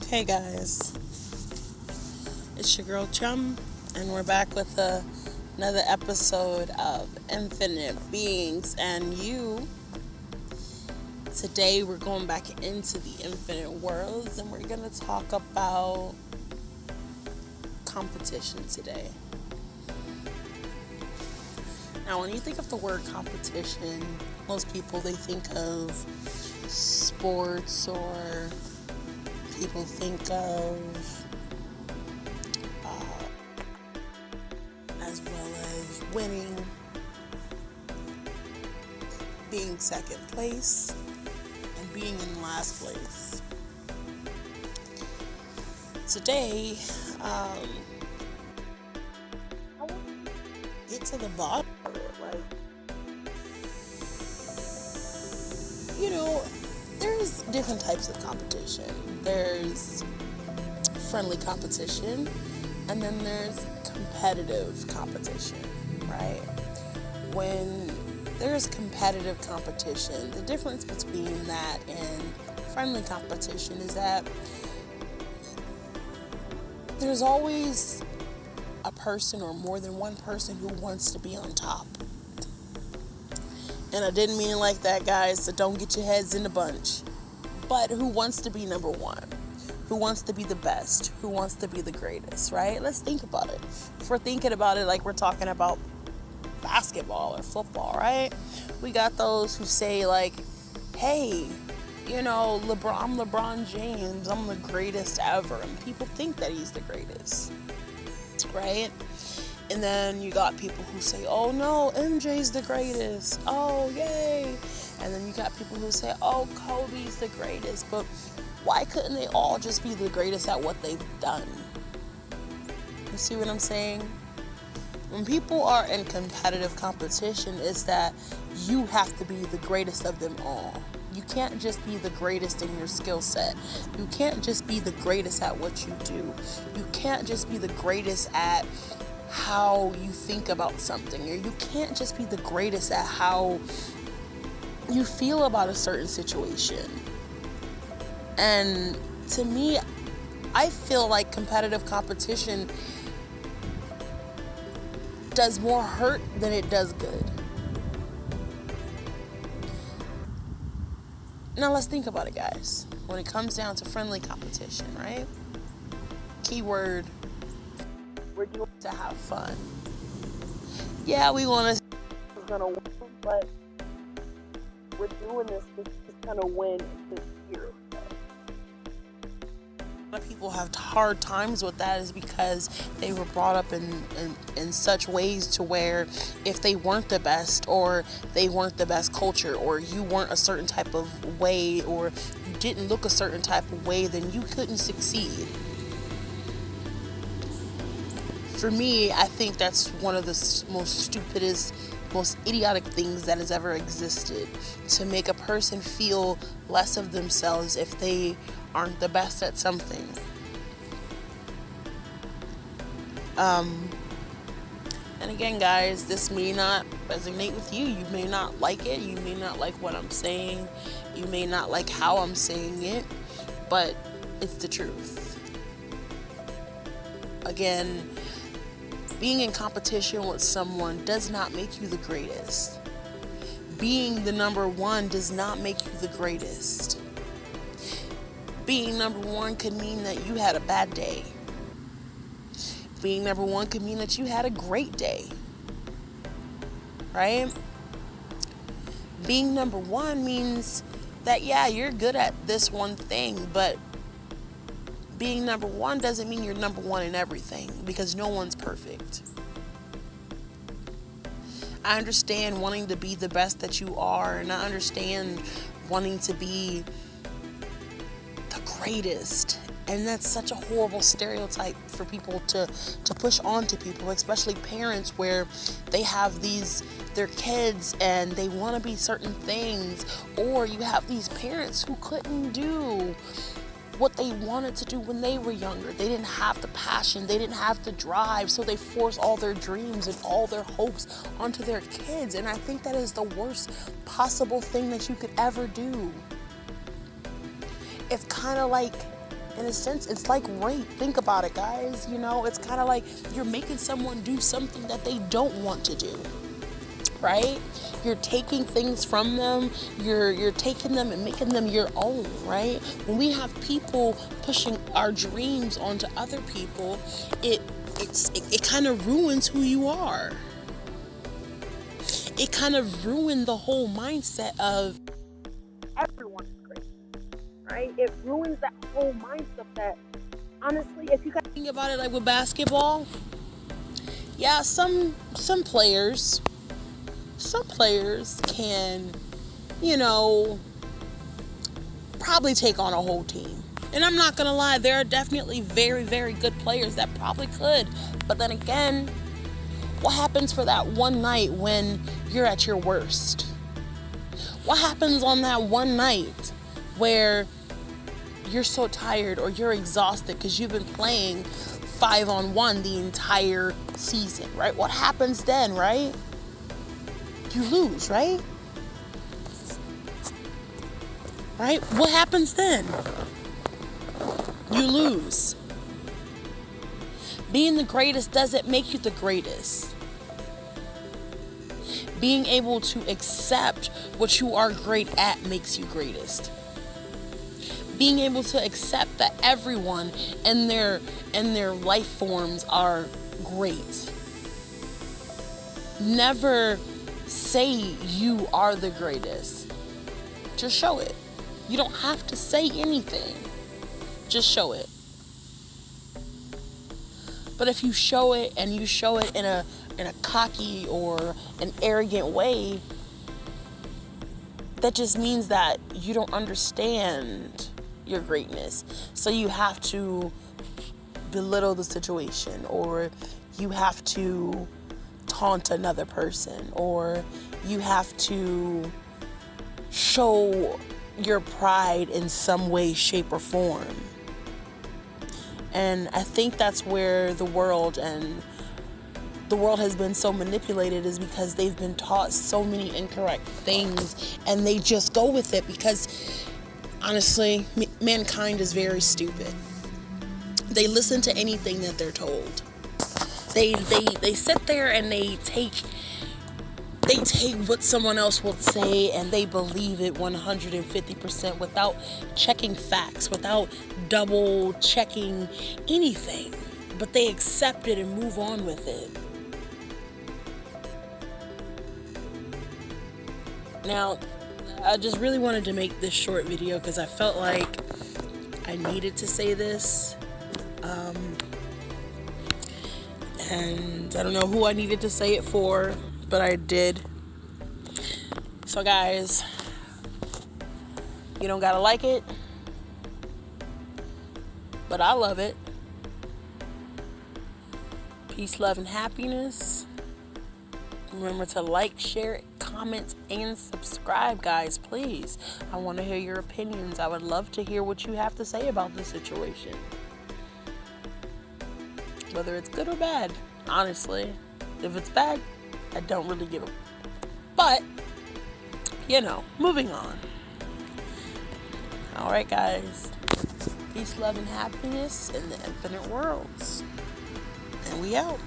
Hey guys, it's your girl Chum, and we're back with another episode of Infinite Beings and You. Today we're going back into the infinite worlds and we're going to talk about competition today. Now, when you think of the word competition, most people, they think of sports, or people think of as well as winning, being second place, and being in last place. Today, I want to get to the bottom of it. There's different types of competition. There's friendly competition, and then there's competitive competition, right? When there's competitive competition, the difference between that and friendly competition is that there's always a person or more than one person who wants to be on top. And I didn't mean it like that, guys, so don't get your heads in a bunch. But who wants to be number one? Who wants to be the best? Who wants to be the greatest, right? Let's think about it. If we're thinking about it like we're talking about basketball or football, right? We got those who say like, hey, I'm LeBron James, I'm the greatest ever. And people think that he's the greatest, right? And then you got people who say, oh no, MJ's the greatest. Oh, yay. And then you got people who say, oh, Kobe's the greatest. But why couldn't they all just be the greatest at what they've done? You see what I'm saying? When people are in competitive competition, it's that you have to be the greatest of them all. You can't just be the greatest in your skill set. You can't just be the greatest at what you do. You can't just be the greatest at how you think about something, or you can't just be the greatest at how you feel about a certain situation. And to me, I feel like competitive competition does more hurt than it does good. Now let's think about it, guys. When it comes down to friendly competition, right? Keyword, we're doing to have fun. Yeah, we want to gonna win, but we're doing this to kind of win this year. A lot of people have hard times with that is because they were brought up in such ways to where if they weren't the best, or they weren't the best culture, or you weren't a certain type of way, or you didn't look a certain type of way, then you couldn't succeed. For me, I think that's one of the most stupidest, most idiotic things that has ever existed, to make a person feel less of themselves if they aren't the best at something. And again, guys, this may not resonate with you. You may not like it. You may not like what I'm saying. You may not like how I'm saying it, but it's the truth. Again, being in competition with someone does not make you the greatest. Being the number one does not make you the greatest. Being number one could mean that you had a bad day. Being number one could mean that you had a great day. Right? Being number one means that, yeah, you're good at this one thing, but being number one doesn't mean you're number one in everything, because no one's perfect. I understand wanting to be the best that you are, and I understand wanting to be the greatest. And that's such a horrible stereotype for people to push on to people, especially parents, where they have their kids and they want to be certain things, or you have these parents who couldn't do what they wanted to do when they were younger. They didn't have the passion, they didn't have the drive, so they force all their dreams and all their hopes onto their kids. And I think that is the worst possible thing that you could ever do. It's kind of like In a sense, it's like rape. Think about it, guys. You know, it's kind of like you're making someone do something that they don't want to do, right? You're taking things from them. You're taking them and making them your own, right? When we have people pushing our dreams onto other people, it kind of ruins who you are. It kind of ruined the whole mindset of everyone is great, right? It ruins that whole mindset that, honestly, if you guys think about it, like with basketball, yeah, some players can, you know, probably take on a whole team. And I'm not gonna lie, there are definitely very, very good players that probably could. But then again, what happens for that one night when you're at your worst? What happens on that one night where you're so tired or you're exhausted because you've been playing 5-on-1 the entire season, right? What happens then, right? You lose, right? Right? What happens then? You lose. Being the greatest doesn't make you the greatest. Being able to accept what you are great at makes you greatest. Being able to accept that everyone and their life forms are great. Never say you are the greatest. Just show it. You don't have to say anything. Just show it. But if you show it and you show it in a cocky or an arrogant way, that just means that you don't understand your greatness. So you have to belittle the situation, or you have to taunt another person, or you have to show your pride in some way, shape, or form. And I think that's where the world has been so manipulated, is because they've been taught so many incorrect things and they just go with it because, honestly, mankind is very stupid. They listen to anything that they're told. They sit there and they take what someone else will say and they believe it 150% without checking facts, without double checking anything. But they accept it and move on with it. Now, I just really wanted to make this short video because I felt like I needed to say this. And I don't know who I needed to say it for, but I did. So guys, you don't gotta like it, but I love it. Peace, love, and happiness. Remember to like, share, comment, and subscribe, guys, please. I want to hear your opinions. I would love to hear what you have to say about this situation. Whether it's good or bad, honestly. If it's bad, I don't really give a... But, you know, moving on. Alright, guys. Peace, love, and happiness in the infinite worlds. And we out.